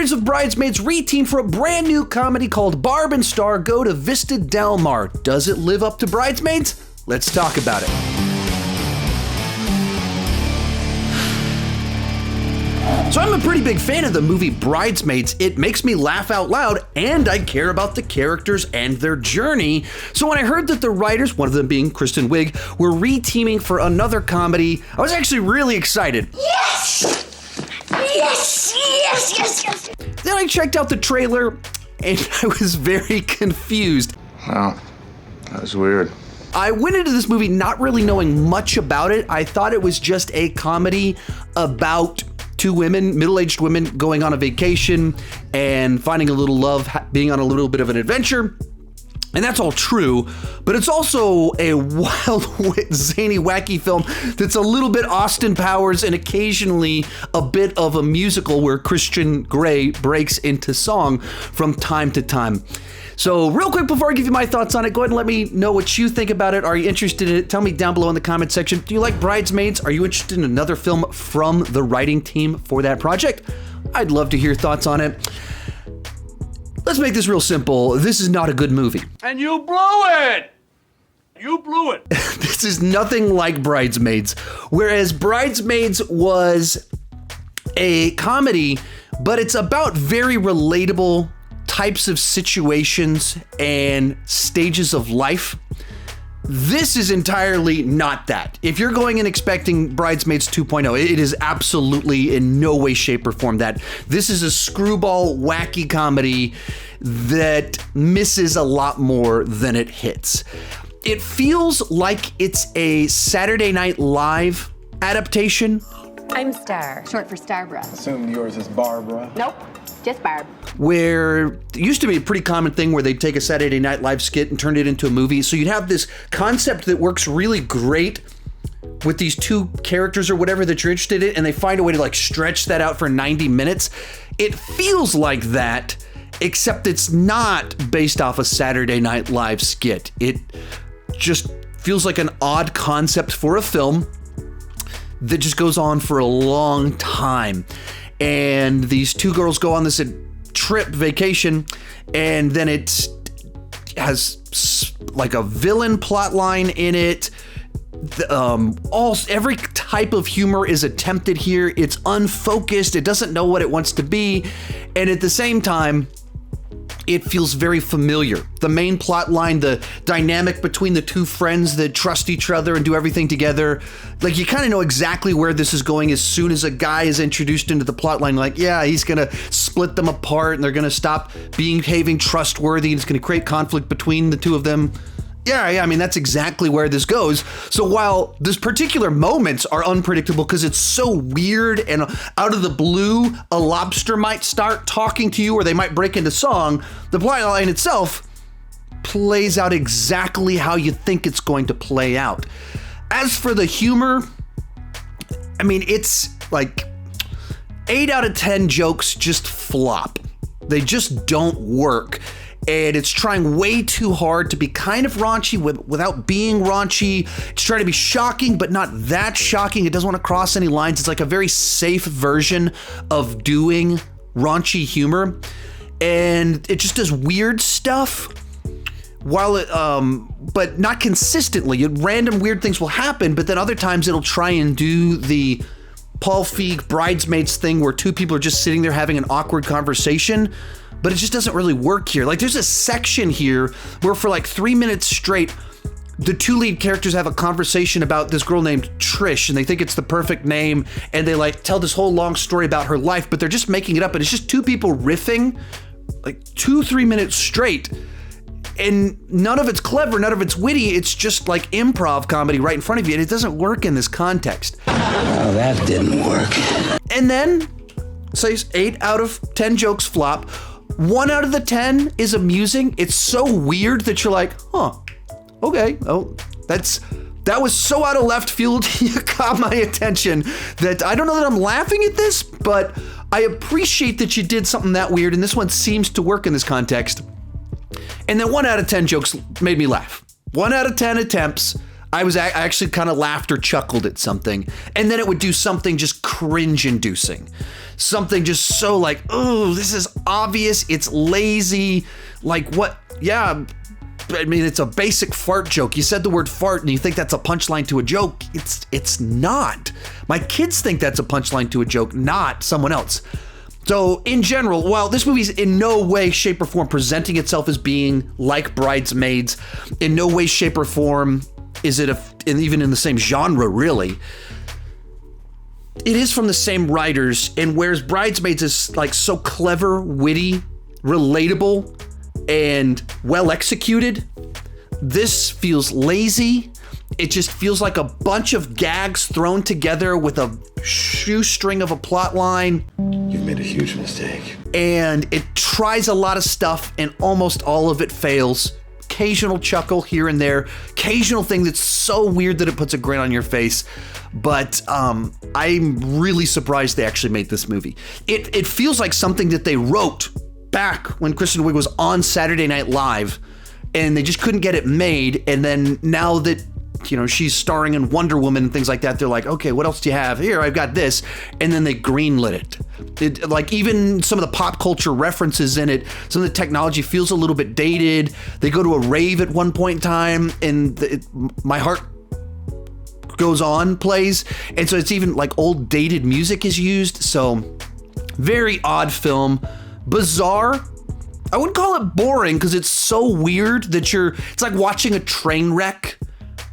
writers of Bridesmaids reteam for a brand new comedy called Barb and Star go to Vista Del Mar. Does it live up to Bridesmaids? Let's talk about it. So I'm a pretty big fan of the movie Bridesmaids. It makes me laugh out loud, and I care about the characters and their journey. So when I heard that the writers, one of them being Kristen Wiig, were reteaming for another comedy, I was actually really excited. Yes! Yes! Yes! Yes! Yes! Then I checked out the trailer, and I was very confused. Wow, that was weird. I went into this movie not really knowing much about it. I thought it was just a comedy about two women, middle-aged women, going on a vacation and finding a little love, being on a little bit of an adventure. And that's all true, but it's also a wild, zany, wacky film that's a little bit Austin Powers and occasionally a bit of a musical where Christian Grey breaks into song from time to time. So real quick before I give you my thoughts on it, go ahead and let me know what you think about it. Are you interested in it? Tell me down below in the comment section. Do you like Bridesmaids? Are you interested in another film from the writing team for that project? I'd love to hear your thoughts on it. Let's make this real simple. This is not a good movie. And you blew it! You blew it. This is nothing like Bridesmaids. Whereas Bridesmaids was a comedy, but it's about very relatable types of situations and stages of life. This is entirely not that. If you're going and expecting Bridesmaids 2.0, it is absolutely in no way, shape, or form that. This is a screwball, wacky comedy that misses a lot more than it hits. It feels like it's a Saturday Night Live adaptation. I'm Star, short for Starbra. Assume yours is Barbara. Nope, just Barb. Where it used to be a pretty common thing where they'd take a Saturday Night Live skit and turn it into a movie. So you'd have this concept that works really great with these two characters or whatever that you're interested in, and they find a way to like stretch that out for 90 minutes. It feels like that, except it's not based off a Saturday Night Live skit. It just feels like an odd concept for a film that just goes on for a long time. And these two girls go on this trip vacation, and then it has like a villain plot line in it. Every type of humor is attempted here. It's unfocused. It doesn't know what it wants to be. And at the same time, it feels very familiar. The main plot line, the dynamic between the two friends that trust each other and do everything together, like you kind of know exactly where this is going as soon as a guy is introduced into the plot line. Like, yeah, he's gonna split them apart and they're gonna stop behaving trustworthy and it's gonna create conflict between the two of them. Yeah, I mean, that's exactly where this goes. So while these particular moments are unpredictable because it's so weird and out of the blue, a lobster might start talking to you or they might break into song, the plot line itself plays out exactly how you think it's going to play out. As for the humor, I mean, it's like 8 out of 10 jokes just flop. They just don't work. And it's trying way too hard to be kind of raunchy without being raunchy. It's trying to be shocking, but not that shocking. It doesn't want to cross any lines. It's like a very safe version of doing raunchy humor. And it just does weird stuff while it, but not consistently. Random weird things will happen, but then other times it'll try and do the Paul Feig Bridesmaids thing where two people are just sitting there having an awkward conversation. But it just doesn't really work here. Like there's a section here where for like 3 minutes straight, the two lead characters have a conversation about this girl named Trish and they think it's the perfect name and they like tell this whole long story about her life, but they're just making it up and it's just two people riffing like 2-3 minutes straight. And none of it's clever, none of it's witty. It's just like improv comedy right in front of you and it doesn't work in this context. Oh, that didn't work. And then, say 8 out of 10 jokes flop. 1 out of the 10 is amusing. It's so weird that you're like, huh, okay. Oh, that was so out of left field. You caught my attention that I don't know that I'm laughing at this, but I appreciate that you did something that weird. And this one seems to work in this context. And then 1 out of 10 jokes made me laugh. 1 out of 10 attempts, I actually kind of laughed or chuckled at something, and then it would do something just cringe-inducing. Something just so like, oh, this is obvious, it's lazy, like what, yeah, I mean, it's a basic fart joke. You said the word fart and you think that's a punchline to a joke. It's not. My kids think that's a punchline to a joke, not someone else. So in general, while this movie's in no way, shape, or form presenting itself as being like Bridesmaids, in no way, shape, or form is it even in the same genre, really. It is from the same writers, and whereas Bridesmaids is like so clever, witty, relatable, and well executed, this feels lazy. It just feels like a bunch of gags thrown together with a shoestring of a plot line. You've made a huge mistake. And it tries a lot of stuff and almost all of it fails. Occasional chuckle here and there, occasional thing that's so weird that it puts a grin on your face. But I'm really surprised they actually made this movie. It feels like something that they wrote back when Kristen Wiig was on Saturday Night Live, and they just couldn't get it made. And then now that, you know, she's starring in Wonder Woman and things like that, they're like, okay, what else do you have? Here, I've got this. And then they greenlit it. Like even some of the pop culture references in it, some of the technology feels a little bit dated. They go to a rave at one point in time, and My Heart Goes On plays. And so it's even like old dated music is used. So very odd film. Bizarre. I wouldn't call it boring because it's so weird that it's like watching a train wreck.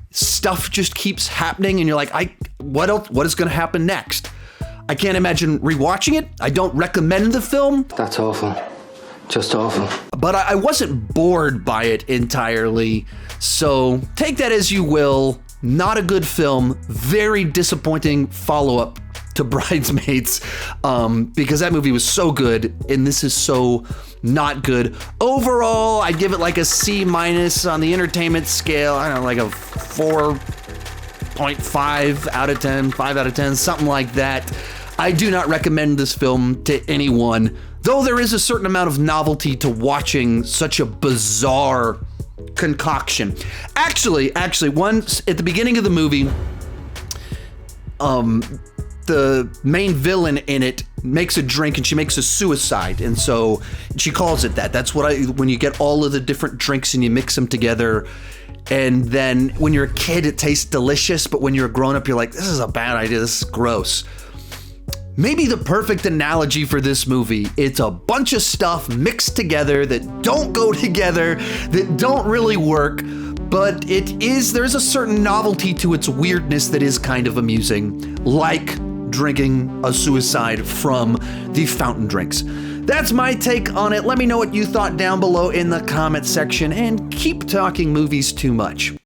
Stuff just keeps happening and you're like, what else? What is going to happen next? I can't imagine rewatching it. I don't recommend the film. That's awful. Just awful. But I wasn't bored by it entirely. So take that as you will. Not a good film. Very disappointing follow-up to Bridesmaids, because that movie was so good and this is so not good. Overall, I'd give it like a C- on the entertainment scale. I don't know, like a 4.5 out of 10, 5 out of 10, something like that. I do not recommend this film to anyone, though there is a certain amount of novelty to watching such a bizarre concoction. Actually, once at the beginning of the movie, the main villain in it makes a drink and she makes a suicide, and so she calls it that. That's when you get all of the different drinks and you mix them together, and then when you're a kid it tastes delicious, but when you're a grown-up you're like, this is a bad idea, this is gross. Maybe the perfect analogy for this movie. It's a bunch of stuff mixed together that don't go together, that don't really work, but there's a certain novelty to its weirdness that is kind of amusing, like drinking a suicide from the fountain drinks. That's my take on it. Let me know what you thought down below in the comment section, and keep talking movies too much.